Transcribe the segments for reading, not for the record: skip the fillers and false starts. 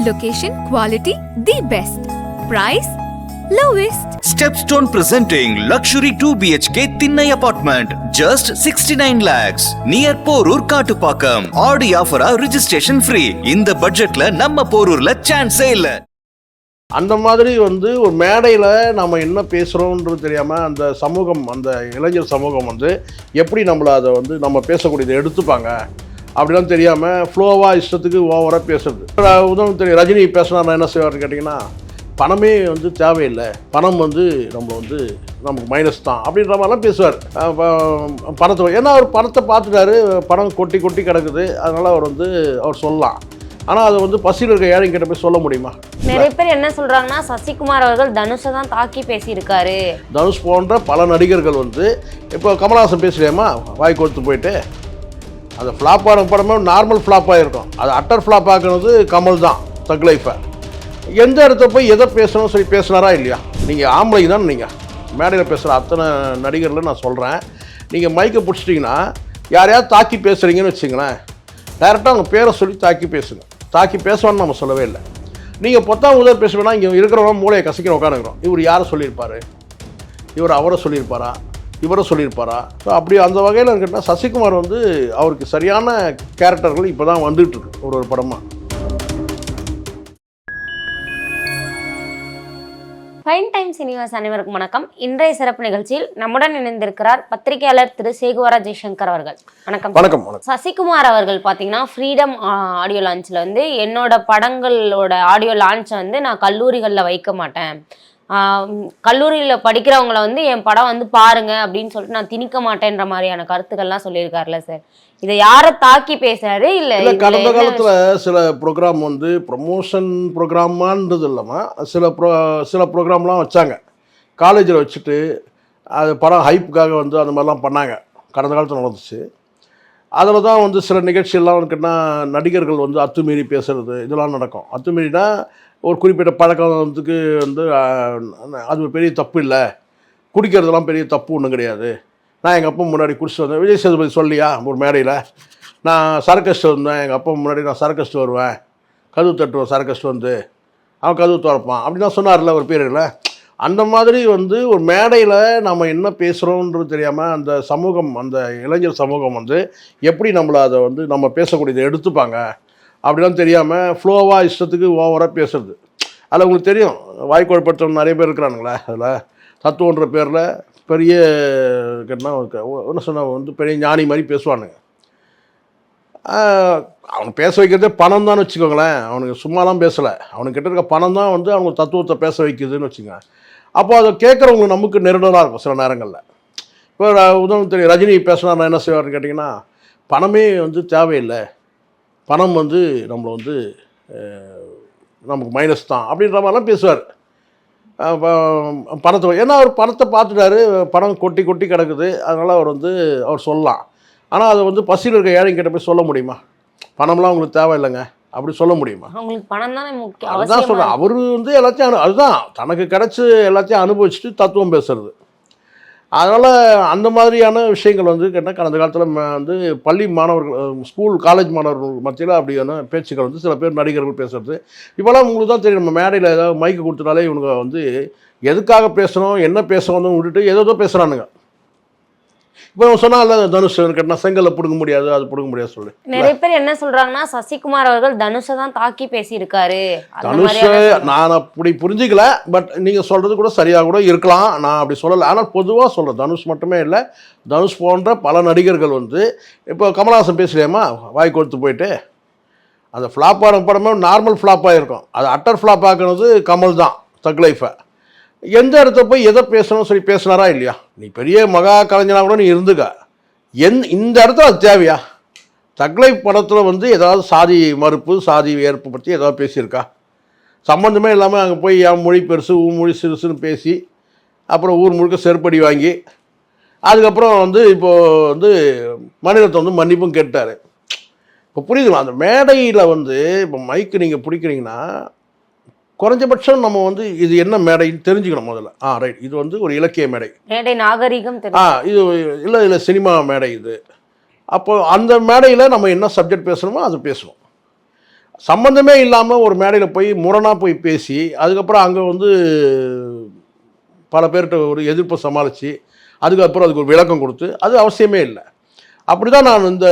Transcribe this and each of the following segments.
Location, quality, the best. Price, lowest. Stepstone presenting luxury 2 BHK Thinnai apartment, just 69 lakhs near Porur Kattupakam. Audi offer registration free. இந்த பட்ஜெட்ல நம்ம போரூர்ல சான்ஸே இல்ல. அந்த மாதிரி ஒரு மேடையில் நம்ம என்ன பேசுகிறோன்றது தெரியாமல் அந்த சமூகம், அந்த இளைஞர் சமூகம் எப்படி நம்மளை அதை நம்ம பேசக்கூடியதை எடுத்துப்பாங்க அப்படிலாம் தெரியாமல் ஃப்ளோவாக இஷ்டத்துக்கு ஓவராக பேசுறது. உதாரணம் தெரியும், ரஜினி பேசினா என்ன செய்வார்னு கேட்டிங்கன்னா, பணமே தேவையில்லை, பணம் நம்ம நமக்கு மைனஸ் தான் அப்படின்ற மாதிரிலாம் பேசுவார். பணத்தை ஏன்னா அவர் பணத்தை பார்த்துட்டாரு, பணம் கொட்டி கொட்டி கிடக்குது, அதனால் அவர் சொல்லலாம். ஆனால் அதை பசியில் இருக்க ஏழைங்க கிட்ட போய் சொல்ல முடியுமா? நிறைய பேர் என்ன சொல்றாங்கன்னா, சசிகுமார் அவர்கள் தனுஷை தான் தாக்கி பேசியிருக்காரு. தனுஷ் போன்ற பல நடிகர்கள் இப்போ கமல்ஹாசன் பேசுறியாமா வாய் கொடுத்து போயிட்டு, அந்த ஃப்ளாப்பான படமே நார்மல் ஃப்ளாப்பாக இருக்கும், அது அட்டர் ஃப்ளாப் ஆக்குனது கமல் தான். தக் லைஃபை எந்த இடத்த போய் எதை பேசணும்னு சொல்லி பேசினாரா இல்லையா? நீங்கள் ஆம்பளை தான், நீங்கள் மேடையில் பேசுகிற அத்தனை நடிகர்களை நான் சொல்கிறேன், நீங்கள் மைக்கை பிடிச்சிட்டிங்கன்னா யாரையாவது தாக்கி பேசுகிறீங்கன்னு வச்சுங்களேன், டைரெக்டாக அவங்க பேரை சொல்லி தாக்கி பேசுங்க. தாக்கி பேசுவான்னு நம்ம சொல்லவே இல்லை. நீங்கள் பொத்தாம் உதவி பேசுவேன்னா இங்கே இருக்கிறவங்க மூளையை கசிக்கிற உட்காந்துக்கிறோம். இவர் யாரை சொல்லியிருப்பார், இவர் அவரை சொல்லியிருப்பாரா, இவரை சொல்லியிருப்பாரா? ஸோ அப்படி அந்த வகையில் இருக்குன்னா சசிகுமார் அவருக்கு சரியான கேரக்டர்கள் இப்போ தான் வந்துகிட்ருக்கு ஒரு படமாக. ஃபைன் டைம்ஸ் யூனிவர்ஸ் அனைவருக்கும் வணக்கம். இன்றைய சிறப்பு நிகழ்ச்சியில் நம்முடன் இணைந்திருக்கிறார் பத்திரிகையாளர் திரு சேகுவரா ஜெய்சங்கர் அவர்கள். வணக்கம். வணக்கம். சசிகுமார் அவர்கள் பார்த்தீங்கன்னா ஃப்ரீடம் ஆடியோ லான்ச்சில் என்னோட படங்களோட ஆடியோ லான்ச்சை நான் கல்லூரிகளில் வைக்க மாட்டேன், கல்லூரியில் படிக்கிறவங்கள என் படம் பாருங்க அப்படின்னு சொல்லிட்டு நான் திணிக்க மாட்டேன்ற மாதிரியான கருத்துக்கள்லாம் சொல்லியிருக்காருல்ல சார், இதை யாரை தாக்கி பேசுறாரு? இல்லை கடந்த காலத்தில் சில ப்ரோக்ராம் ப்ரொமோஷன் ப்ரோக்ராமான்றது இல்லாமல் சில ப்ரோக்ராம்லாம் வச்சாங்க காலேஜில் வச்சுட்டு, அது படம் ஹைப்புக்காக அந்த மாதிரிலாம் பண்ணாங்க. கடந்த காலத்தில் நடந்துச்சு. அதில் தான் சில நிகழ்ச்சியெல்லாம் கேட்டால் நடிகர்கள் அத்துமீறி பேசுகிறது இதெல்லாம் நடக்கும். அத்துமீறினா ஒரு குறிப்பிட்ட பழக்கத்துக்கு அது ஒரு பெரிய தப்பு இல்லை, குடிக்கிறதுலாம் பெரிய தப்பு ஒன்றும் கிடையாது. நான் எங்கள் அப்பா முன்னாடி குடிச்சிட்டு வந்தேன், விஜய் சேதுபதி சொல்லியா ஒரு மேடையில், நான் சரக்கஸ்ட்டு வந்தேன், எங்கள் அப்பா முன்னாடி நான் சரக்கஸ்ட்டு வருவேன், கதவு தட்டுவேன், சரக்கஸ்ட்டு அவன் கதவு திறப்பான் அப்படின்னா சொன்னார்ல ஒரு பீரியடில். அந்த மாதிரி ஒரு மேடையில் நம்ம என்ன பேசுகிறோன்றது தெரியாமல் அந்த சமூகம், அந்த இளைஞர் சமூகம் எப்படி நம்மளை அதை நம்ம பேசக்கூடியதை எடுத்துப்பாங்க அப்படிலாம் தெரியாமல் ஃப்ளோவாக இஷ்டத்துக்கு ஓவராக பேசுறது. அதில் உங்களுக்கு தெரியும், வாய்க்குழப்படுத்தவங்க நிறைய பேர் இருக்கிறானுங்களே, அதில் தத்துவன்ற பேரில் பெரிய என்ன சொன்னால் பெரிய ஞானி மாதிரி பேசுவானுங்க. அவனுக்கு பேச வைக்கிறதே பணம் தான் வச்சுக்கோங்களேன், அவனுக்கு சும்மாலாம் பேசலை, அவனுக்கு கிட்ட இருக்க பணம் தான் அவங்க தத்துவத்தை பேச வைக்குதுன்னு வச்சுக்கோங்க. அப்போ அதை கேட்குறவங்க நமக்கு நெருடலாக இருக்கும் சில நேரங்களில். இப்போ உதாரணம் தெரியும், ரஜினி பேசினா என்ன செய்வார்னு கேட்டிங்கன்னா, பணமே தேவையில்லை, பணம் நம்மளை நமக்கு மைனஸ் தான் அப்படின்ற மாதிரிலாம் பேசுவார். பணத்தை ஏன்னா அவர் பணத்தை பார்த்துட்டாரு, பணம் கொட்டி கொட்டி கிடக்குது, அதனால் அவர் சொல்லலாம். ஆனால் அதை பசியில் இருக்க ஏழைங்க கிட்ட போய் சொல்ல முடியுமா? பணம்லாம் உங்களுக்கு தேவையில்லைங்க அப்படி சொல்ல முடியுமா? அவங்களுக்கு பணம் தானே முக்கியம். அதுதான் சொல்கிறேன், அவர் எல்லாத்தையும் அதுதான் தனக்கு கிடச்சி எல்லாத்தையும் அனுபவிச்சுட்டு தத்துவம் பேசுறது. அதனால் அந்த மாதிரியான விஷயங்கள் கேட்டால் கடந்த காலத்தில் பள்ளி மாணவர்கள், ஸ்கூல் காலேஜ் மாணவர்கள் மத்தியில் அப்படியான பேச்சுக்கள் சில பேர் நடிகர்கள் பேசுகிறது. இப்போலாம் உங்களுக்கு தான் தெரியும், நம்ம மேடையில் ஏதாவது மைக்கு கொடுத்துட்டாலே இவனுங்க எதுக்காக பேசணும் என்ன பேசணும்னு விட்டுட்டு ஏதோ பேசுகிறானுங்க. இப்போ சொன்னால தனுஷ் கேட்டால் செங்கலை பிடுங்க முடியாது, அது பிடுங்க முடியாது சொல்லி நிறைய பேர் என்ன சொல்றாங்கன்னா, சசிகுமார் அவர்கள் தனுஷை தான் தாக்கி பேசியிருக்காரு. தனுஷ் நான் அப்படி புரிஞ்சிக்கல, பட் நீங்கள் சொல்கிறது கூட சரியாக கூட இருக்கலாம், நான் அப்படி சொல்லலை. ஆனால் பொதுவாக சொல்கிறேன், தனுஷ் மட்டுமே இல்லை, தனுஷ் போன்ற பல நடிகர்கள் இப்போ கமல்ஹாசன் பேசுறியாமா வாய் கொடுத்து போயிட்டு, அந்த ஃப்ளாப்பான படமே நார்மல் ஃப்ளாப்பாக இருக்கும், அது அட்டர் ஃப்ளாப் ஆக்குனது கமல் தான். தக் லைஃபை எந்த இடத்த போய் எதை பேசணும்னு சொல்லி பேசினாரா இல்லையா? நீ பெரிய மகா கலைஞனாக கூட நீ இருந்துக்க, இந்த இடத்துல அது தேவையா? தக்லை படத்தில் ஏதாவது சாதி மறுப்பு, சாதி ஏற்பு பற்றி ஏதாவது பேசியிருக்கா? சம்மந்தமே இல்லாமல் அங்கே போய் என் மொழி பெருசு ஊ மொழி சிறுசுன்னு பேசி அப்புறம் ஊர் முழுக்க செருப்படி வாங்கி அதுக்கப்புறம் இப்போது மணிரத்னம் மன்னிப்பும் கேட்டார். இப்போ புரியுதுங்களா? அந்த மேடையில் இப்போ மைக்கு நீங்கள் பிடிக்கிறீங்கன்னா குறைஞ்சபட்சம் நம்ம இது என்ன மேடைன்னு தெரிஞ்சுக்கணும் முதல்ல. ரைட், இது ஒரு இலக்கிய மேடை, மேடை நாகரிகம், இது இல்லை சினிமா மேடை இது. அப்போ அந்த மேடையில் நம்ம என்ன சப்ஜெக்ட் பேசணுமோ அது பேசணும். சம்மந்தமே இல்லாமல் ஒரு மேடையில் போய் முரணாக போய் பேசி அதுக்கப்புறம் அங்கே வந்து பல பேர்கிட்ட ஒரு எதிர்ப்பை சமாளித்து அதுக்கப்புறம் அதுக்கு ஒரு விளக்கம் கொடுத்து அது அவசியமே இல்லை. அப்படி தான் நான் இந்த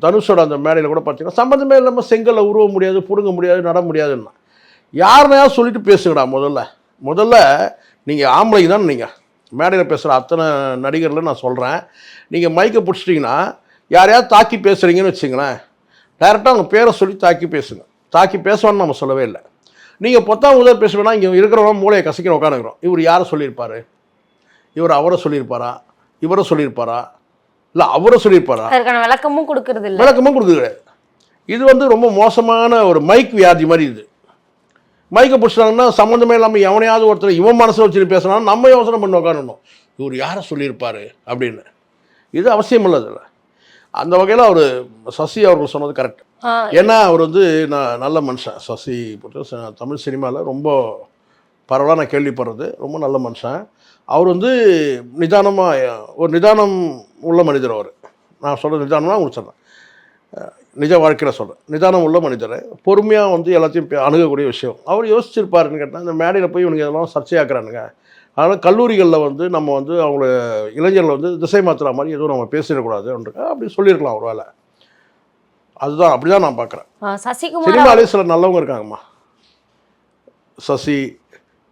தனுஷோட அந்த மேடையில் கூட பார்த்தீங்கன்னா சம்மந்தமே இல்லாமல் செங்கல்ல உருவ முடியாது, பிடுங்க முடியாது, நட முடியாதுன்னா யாருனையா சொல்லிட்டு பேசுங்கடா. முதல்ல நீங்கள் ஆம்பளைக்கு தான் நீங்கள் மேடையில் பேசுகிற அத்தனை நடிகரில் நான் சொல்கிறேன், நீங்கள் மைக்கை பிடிச்சிட்டிங்கன்னா யாரையாவது தாக்கி பேசுகிறீங்கன்னு வச்சுங்களேன், டைரெக்டாக அவங்க பேரை சொல்லி தாக்கி பேசுங்க. தாக்கி பேசுவான்னு நம்ம சொல்லவே இல்லை. நீங்கள் பொத்தாம் முதல் பேசுவேன்னா இங்கே இருக்கிறவங்க மூளையை கசிக்கிற உட்காந்துக்கிறோம். இவர் யாரை சொல்லியிருப்பார், இவர் அவரை சொல்லியிருப்பாரா, இவரை சொல்லியிருப்பாரா, இல்லை அவரை சொல்லியிருப்பாரா, விளக்கமும் கொடுக்கறது இல்லை. விளக்கமும் கொடுக்குறது கிடையாது. இது வந்து ரொம்ப மோசமான ஒரு மைக் வியாதி மாதிரி. இது மைக்கை பிடிச்சிட்டாங்கன்னா சம்மந்தமே இல்லாமல் எவனையாவது ஒருத்தர் இவன் மனசில் வச்சுட்டு பேசுனாலும் நம்ம யோசனை பண்ணி உட்காரணும், இவர் யாரை சொல்லியிருப்பார் அப்படின்னு. இது அவசியம் இல்லை. அந்த வகையில் அவர் சசி அவர்கள் சொன்னது கரெக்ட். ஏன்னா அவர் வந்து நான் நல்ல மனுஷன். சசி பொறுத்த தமிழ் சினிமாவில் ரொம்ப பரவலாக நான் கேள்விப்படுறது ரொம்ப நல்ல மனுஷன். அவர் வந்து நிதானமாக ஒரு நிதானம் உள்ள மனிதர். அவர் நான் சொல்கிறது நிதானமாக உங்களுக்கு சொல்கிறேன், நிஜ வாழ்க்கையில் சொல்கிறேன். நிதானம் உள்ள மனிதர், பொறுமையாக வந்து எல்லாத்தையும் அணுகக்கூடிய விஷயம். அவர் யோசிச்சிருப்பாருன்னு கேட்டால் இந்த மேடையில் போய் இவனுக்கு இதெல்லாம் சர்ச்சையாக்குறானுங்க, அதனால் கல்லூரிகளில் வந்து நம்ம வந்து அவங்கள இளைஞர்களை வந்து திசை மாற்றுற மாதிரி எதுவும் நம்ம பேசிடக்கூடாதுன்ற அப்படி சொல்லியிருக்கலாம் ஒரு வேலை. அதுதான் அப்படி தான் நான் பார்க்குறேன். சினிமாலே சில நல்லவங்க இருக்காங்கம்மா, சசி,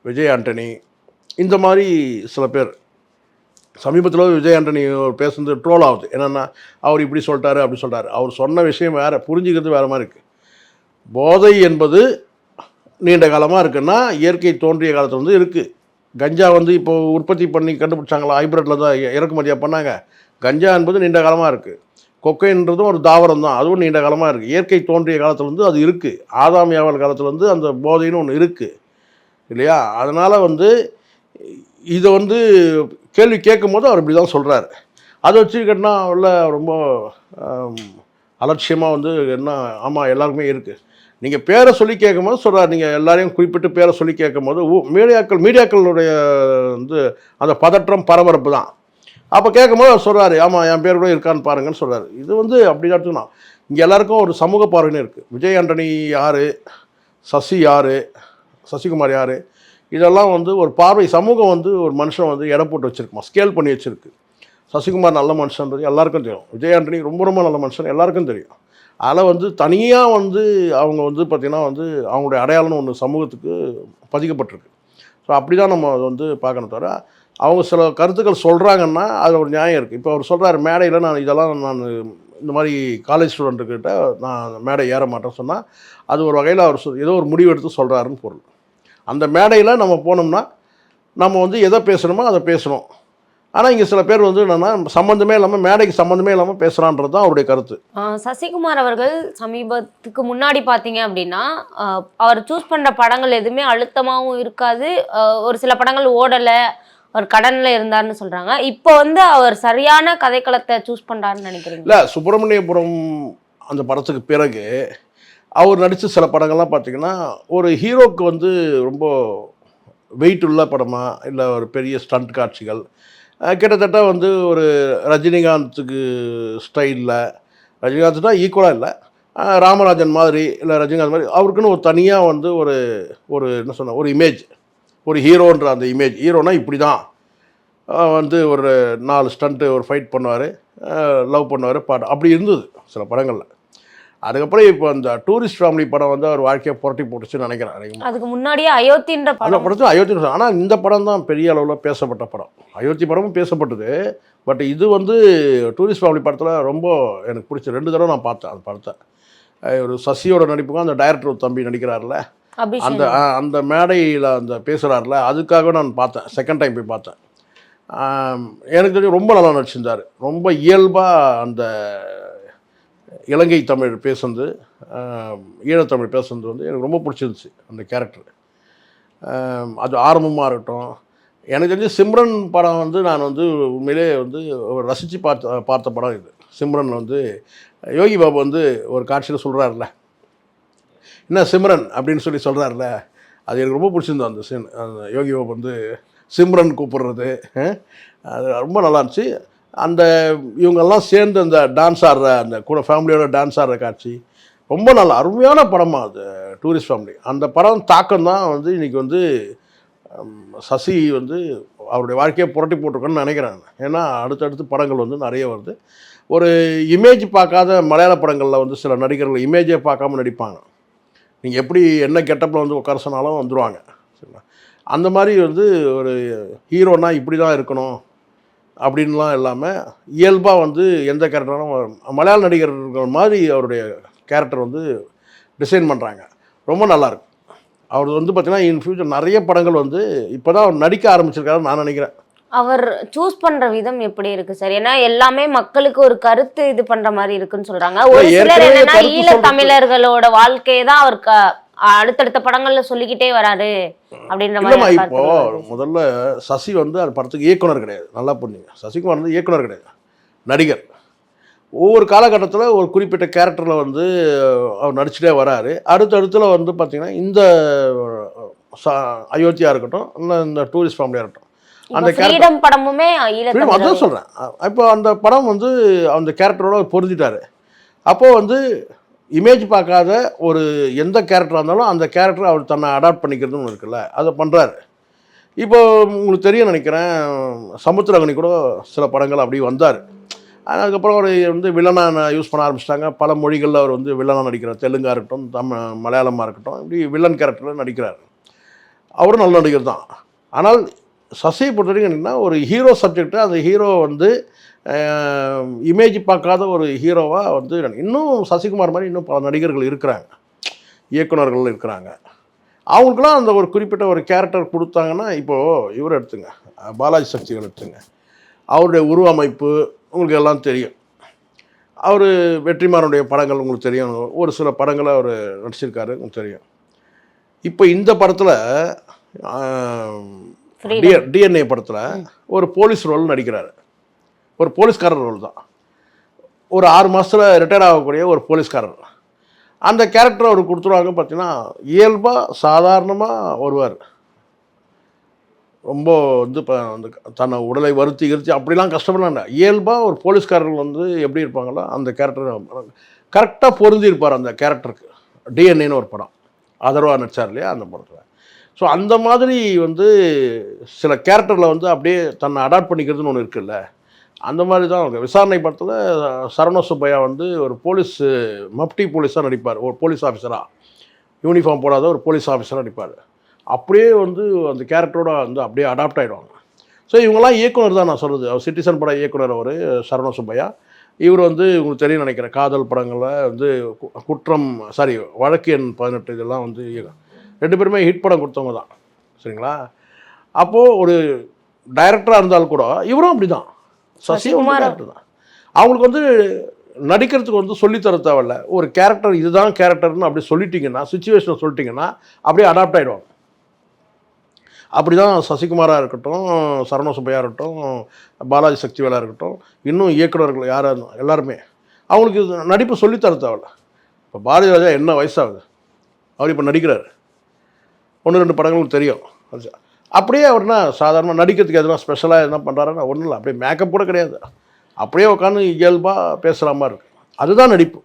விஜய் ஆண்டனி, இந்த மாதிரி சில பேர். சமீபத்தில் விஜய் ஆண்டனி பேசுனது ட்ரோல் ஆகுது. என்னென்னா அவர் இப்படி சொல்லிட்டாரு அப்படி சொல்லிட்டாரு. அவர் சொன்ன விஷயம் வேறு, புரிஞ்சுக்கிறது வேறு மாதிரி இருக்குது. போதை என்பது நீண்ட காலமாக இருக்குன்னா இயற்கை தோன்றிய காலத்தில் வந்து இருக்குது. கஞ்சா வந்து இப்போ உற்பத்தி பண்ணி கண்டுபிடிச்சாங்களா, ஹைப்ரிட்டில் தான் இறக்குமதியாக பண்ணாங்க. கஞ்சா என்பது நீண்ட காலமாக இருக்குது. கொக்கைன்றதும் ஒரு தாவரம் தான், அதுவும் நீண்ட காலமாக இருக்குது. இயற்கை தோன்றிய காலத்துலேருந்து அது இருக்குது. ஆதாம் ஏவாள் காலத்துலேருந்து அந்த போதைன்னு ஒன்று இருக்குது இல்லையா? அதனால் வந்து இதை வந்து கேள்வி கேட்கும் போது அவர் இப்படி தான் சொல்கிறார். அதை வச்சுக்கிட்டனா உள்ள ரொம்ப அலட்சியமாக வந்து என்ன, ஆமாம் எல்லாருக்குமே இருக்குது. நீங்கள் பேரை சொல்லி கேட்கும் போது சொல்கிறார், நீங்கள் எல்லாரையும் குறிப்பிட்டு பேரை சொல்லி கேட்கும் போது மீடியாக்களுடைய வந்து அந்த பதற்றம் பரபரப்பு தான். அப்போ கேட்கும்போது அவர் சொல்கிறாரு, ஆமாம் என் பேர் கூட இருக்கான்னு பாருங்கன்னு சொல்கிறார். இது வந்து அப்படி தான் எடுத்துக்கணும். இங்கே எல்லாருக்கும் ஒரு சமூக பார்வைன்னு இருக்குது. விஜய் ஆண்டனி யார், சசி யார், சசிகுமார் யார், இதெல்லாம் வந்து ஒரு பார்வை. சமூகம் வந்து ஒரு மனுஷன் வந்து எடை போட்டு வச்சுருக்குமா, ஸ்கேல் பண்ணி வச்சுருக்கு. சசிகுமார் நல்ல மனுஷன்றது எல்லாருக்கும் தெரியும், விஜய் ஆண்டனி ரொம்ப ரொம்ப நல்ல மனுஷன் எல்லாருக்கும் தெரியும். அதில் வந்து தனியாக வந்து அவங்க வந்து பார்த்திங்கன்னா வந்து அவங்களுடைய அடையாளம்னு ஒன்று சமூகத்துக்கு பதிக்கப்பட்டிருக்கு. ஸோ அப்படி தான் நம்ம அதை வந்து பார்க்கணும். தவிர அவங்க சில கருத்துக்கள் சொல்கிறாங்கன்னா அது ஒரு நியாயம் இருக்குது. இப்போ அவர் சொல்கிறார் மேடையில் நான் இதெல்லாம் இந்த மாதிரி காலேஜ் ஸ்டூடெண்ட்டுக்கிட்ட நான் மேடை ஏற மாட்டேன்னு சொன்னால் அது ஒரு வகையில் அவர் ஏதோ ஒரு முடிவு எடுத்து சொல்கிறாருன்னு பொருள். அந்த மேடையில் நம்ம போனோம்னா நம்ம வந்து எதை பேசணுமோ அதை பேசணும். ஆனால் இங்கே சில பேர் வந்து என்னென்னா சம்மந்தமே இல்லாமல் மேடைக்கு சம்மந்தமே இல்லாமல் பேசுகிறான்றது தான் அவருடைய கருத்து. சசிகுமார் அவர்கள் சமீபத்துக்கு முன்னாடி பார்த்தீங்க அப்படின்னா அவர் சூஸ் பண்ணுற படங்கள் எதுவுமே அழுத்தமாகவும் இருக்காது. ஒரு சில படங்கள் ஓடலை, அவர் கடனில் இருந்தார்னு சொல்கிறாங்க. இப்போ வந்து அவர் சரியான கதைக்களத்தை சூஸ் பண்ணுறாருன்னு நினைக்கிறீங்க? இல்லை, சுப்பிரமணியபுரம் அந்த படத்துக்கு பிறகு அவர் நடித்த சில படங்கள்லாம் பார்த்திங்கன்னா ஒரு ஹீரோக்கு வந்து ரொம்ப வெயிட் உள்ள படமாக, இல்லை ஒரு பெரிய ஸ்டண்ட் காட்சிகள், கிட்டத்தட்ட வந்து ஒரு ரஜினிகாந்துக்கு ஸ்டைலில், ரஜினிகாந்த்னா ஈக்குவலாக இல்லை, ராமராஜன் மாதிரி இல்லை ரஜினிகாந்த் மாதிரி அவருக்குன்னு ஒரு தனியாக வந்து ஒரு என்ன சொன்ன ஒரு இமேஜ், ஒரு ஹீரோன்ற அந்த இமேஜ். ஹீரோனா இப்படி தான் வந்து ஒரு 4 ஸ்டண்ட்டு ஒரு ஃபைட் பண்ணுவார், லவ் பண்ணுவார், பாட்டு அப்படி இருந்தது சில படங்களில். அதுக்கப்புறம் இப்போ அந்த டூரிஸ்ட் ஃபேமிலி படம் வந்து அவர் வாழ்க்கையை புரட்டி போட்டுச்சுன்னு நினைக்கிறேன். அதுக்கு முன்னாடியே அயோத்தின்ற படம், அயோத்தி. ஆனால் இந்த படம் தான் பெரிய அளவில் பேசப்பட்ட படம். அயோத்தி படமும் பேசப்பட்டது. பட் இது வந்து டூரிஸ்ட் ஃபேமிலி படத்தில் ரொம்ப எனக்கு பிடிச்ச 2 தடவை நான் பார்த்தேன் அந்த படத்தை. ஒரு சசியோட நடிப்புக்கும் அந்த டைரக்டர் தம்பி நடிக்கிறார்ல, அந்த மேடையில் அந்த பேசுகிறார்ல, அதுக்காக நான் பார்த்தேன். செகண்ட் டைம் போய் பார்த்தேன். எனக்கு தெரிஞ்சு ரொம்ப நல்லா நடிச்சிருந்தார். ரொம்ப இயல்பாக அந்த இலங்கை தமிழ் பேசுனது, ஈழத்தமிழ் பேசுனது வந்து எனக்கு ரொம்ப பிடிச்சிருந்துச்சு அந்த கேரக்டர். அது ஆரம்பமாக இருக்கட்டும். எனக்கு தெரிஞ்சு சிம்ரன் படம் வந்து நான் வந்து உண்மையிலே வந்து ரசித்து பார்த்த படம் இது. சிம்ரன் வந்து யோகி பாபு வந்து ஒரு காட்சியில் சொல்கிறார்ல, என்ன சிம்ரன் அப்படின்னு சொல்கிறார்ல, அது எனக்கு ரொம்ப பிடிச்சிருந்தோம். அந்த யோகி பாபு வந்து சிம்ரன் கூப்பிடுறது அது ரொம்ப நல்லா இருந்துச்சு. அந்த இவங்கெல்லாம் சேர்ந்து அந்த டான்ஸ் ஆடுற அந்த கூட ஃபேமிலியோட டான்ஸ் ஆடுற காட்சி ரொம்ப நல்ல அருமையான படமாக அது டூரிஸ்ட் ஃபேமிலி. அந்த படம் தாக்கம் தான் வந்து இன்றைக்கி வந்து சசி வந்து அவருடைய வாழ்க்கையை புரட்டி போட்டிருக்கோன்னு நினைக்கிறேன். ஏன்னா அடுத்தடுத்து படங்கள் வந்து நிறைய வருது. ஒரு இமேஜ் பார்க்காத மலையாள படங்களில் வந்து சில நடிகர்கள் இமேஜே பார்க்காம நடிப்பாங்க. நீங்கள் எப்படி என்ன கெட்டப்பில் வந்து உட்கார சொன்னாலும் வந்துடுவாங்க. சரிங்களா? அந்த மாதிரி வந்து ஒரு ஹீரோனா இப்படி தான் இருக்கணும் அப்படின்லாம் இல்லாமல் இயல்பாக வந்து எந்த கேரக்டரும் மலையாள நடிகர்கள் மாதிரி அவருடைய கேரக்டர் வந்து டிசைன் பண்ணுறாங்க. ரொம்ப நல்லாயிருக்கு. அவர் வந்து பார்த்தீங்கன்னா இன் ஃபியூச்சர் நிறைய படங்கள் வந்து இப்போ தான் அவர் நடிக்க ஆரம்பிச்சிருக்காருன்னு நான் நினைக்கிறேன். அவர் சூஸ் பண்ற விதம் எப்படி இருக்கு சார்? ஏன்னா எல்லாமே மக்களுக்கு ஒரு கருத்து இது பண்ற மாதிரி இருக்குன்னு சொல்றாங்க. ஒரு சிலர் என்னன்னா ஈழ தமிழர்களோட வாழ்க்கையை தான் அவர் அடுத்தடுத்த படங்கள்ல சொல்லிக்கிட்டே வராரு அப்படின்ற மாதிரி. இப்போ முதல்ல சசி வந்து அந்த படத்துக்கு இயக்குனர் கிடையாது. நல்லா புரிஞ்சுங்க. சசிகுமார் வந்து இயக்குனர் கிடையாது, நடிகர். ஒவ்வொரு காலகட்டத்தில் ஒரு குறிப்பிட்ட கேரக்டரில் வந்து அவர் நடிச்சுட்டே வராரு. அடுத்தடுத்துல வந்து பார்த்தீங்கன்னா இந்த அயோத்தியா இருக்கட்டும், இல்லை இந்த டூரிஸ்ட் ஃபேமிலியாக இருக்கட்டும், அந்த ஃப்ரீடம் படமுமே அதான் சொல்கிறேன். இப்போ அந்த படம் வந்து அந்த கேரக்டரோட பொருந்திட்டாரு. அப்போது வந்து இமேஜ் பார்க்காத ஒரு எந்த கேரக்டராக இருந்தாலும் அந்த கேரக்டரை அவர் தன்னை அடாப்ட் பண்ணிக்கிறதுன்னு இருக்குல்ல, அதை பண்ணுறாரு. இப்போ உங்களுக்கு தெரியும் நினைக்கிறேன், சமுத்திரகனி கூட சில படங்கள் அப்படி வந்தார். அதுக்கப்புறம் அவர் வந்து வில்லனாக யூஸ் பண்ண ஆரம்பிச்சிட்டாங்க. பல மொழிகளில் அவர் வந்து வில்லனாக நடிக்கிறார். தெலுங்காக இருக்கட்டும், மலையாளமாக இருக்கட்டும், இப்படி வில்லன் கேரக்டரில் நடிக்கிறார். அவரும் நல்ல நடிகர் தான். ஆனால் சசியை பொறுத்த வரைக்கும் என்னென்னா, ஒரு ஹீரோ சப்ஜெக்டை அந்த ஹீரோ வந்து இமேஜ் பார்க்காத ஒரு ஹீரோவாக வந்து இன்னும் சசிகுமார் மாதிரி இன்னும் பல நடிகர்கள் இருக்கிறாங்க, இயக்குநர்கள் இருக்கிறாங்க. அவங்களுக்குலாம் அந்த ஒரு குறிப்பிட்ட ஒரு கேரக்டர் கொடுத்தாங்கன்னா, இப்போது இவர் எடுத்துங்க, பாலாஜி சக்திகள் எடுத்துங்க, அவருடைய உருவமைப்பு உங்களுக்கு எல்லாம் தெரியும். அவர் வெற்றிமாறனுடைய படங்கள் உங்களுக்கு தெரியும், ஒரு சில படங்களை அவர் நடிச்சிருக்காரு உங்களுக்கு தெரியும். இப்போ இந்த படத்தில் டிஎன்ஏ படத்தில் ஒரு போலீஸ் ரோல் நடிக்கிறாரு. ஒரு போலீஸ்காரர் ரோல் தான். ஒரு 6 மாதத்தில் ரிட்டையர் ஆகக்கூடிய ஒரு போலீஸ்காரர். அந்த கேரக்டர் அவர் கொடுத்துருவாங்க. பார்த்தீங்கன்னா இயல்பாக சாதாரணமாக வருவார். ரொம்ப வந்து இப்போ வந்து தன்னை உடலை வருத்தி அப்படிலாம் கஷ்டப்படல. இயல்பாக ஒரு போலீஸ்காரர்கள் வந்து எப்படி இருப்பாங்களோ அந்த கேரக்டர் கரெக்டாக பொருந்திருப்பார் அந்த கேரக்டருக்கு. டிஎன்ஏன்னு ஒரு படம் அதர்வா நடிச்சார் இல்லையா அந்த படத்தில். ஸோ அந்த மாதிரி வந்து சில கேரக்டரில் வந்து அப்படியே தன்னை அடாப்ட் பண்ணிக்கிறதுன்னு ஒன்று இருக்குல்ல, அந்த மாதிரி தான் அவங்க. விசாரணை படத்தில் சரவண சுப்பையா வந்து ஒரு போலீஸ் மப்டி போலீஸாக நடிப்பார். ஒரு போலீஸ் ஆஃபீஸராக, யூனிஃபார்ம் போடாத ஒரு போலீஸ் ஆஃபீஸராக நடிப்பார். அப்படியே வந்து அந்த கேரக்டரோட வந்து அப்படியே அடாப்ட் ஆகிடுவாங்க. ஸோ இவங்கெல்லாம் இயக்குனர் தான் நான் சொல்கிறது. அவர் சிட்டிசன் பட இயக்குனர் அவர் சரவண சுப்பையா. இவர் வந்து உங்களுக்கு தெரியும் நினைக்கிறேன், காதல் படங்களில் வந்து வழக்கு எண் 18 இதெல்லாம் வந்து 2 பேருமே ஹிட் படம் கொடுத்தவங்க தான். சரிங்களா? அப்போது ஒரு டைரக்டராக இருந்தாலும் கூட இவரும் அப்படி தான், சசியும் டேரக்டர் தான். அவங்களுக்கு வந்து நடிக்கிறதுக்கு வந்து சொல்லித்தர தேவையில்ல. ஒரு கேரக்டர் இதுதான் கேரக்டர்னு அப்படி சொல்லிட்டீங்கன்னா, சுச்சுவேஷனை சொல்லிட்டீங்கன்னா அப்படியே அடாப்ட் ஆகிடுவாங்க. அப்படி தான் சசிகுமாராக இருக்கட்டும், சரவண சுப்பையா இருக்கட்டும், பாலாஜி சக்திவேலாக இருக்கட்டும், இன்னும் இயக்குநர்கள் யாராக இருந்தாலும் எல்லாருமே அவங்களுக்கு நடிப்பு சொல்லித்தர தேவையில்ல. இப்போ பாரதி ராஜா என்ன வயசாகுது, அவர் இப்போ நடிக்கிறார். 1-2 படங்களுக்கு தெரியும். அப்படியே அவர்னா சாதாரணமாக நடிக்கிறதுக்கு எதுனா ஸ்பெஷலாக எதுனா பண்ணுறாருன்னா ஒன்றும் இல்லை. அப்படியே மேக்கப் கூட கிடையாது. அப்படியே உட்காந்து இயல்பாக பேசுகிற மாதிரி இருக்குது. அதுதான் நடிப்பு,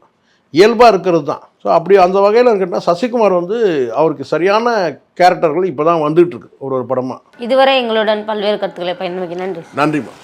இயல்பாக இருக்கிறது தான். ஸோ அப்படி அந்த வகையில் இருக்குன்னா சசிகுமார் வந்து அவருக்கு சரியான கேரக்டர்கள் இப்போ தான் வந்துகிட்டு இருக்கு ஒரு படமாக. இதுவரை எங்களுடன் பல்வேறு கருத்துக்களை பயன்படுத்தி நன்றி. நன்றிம்மா.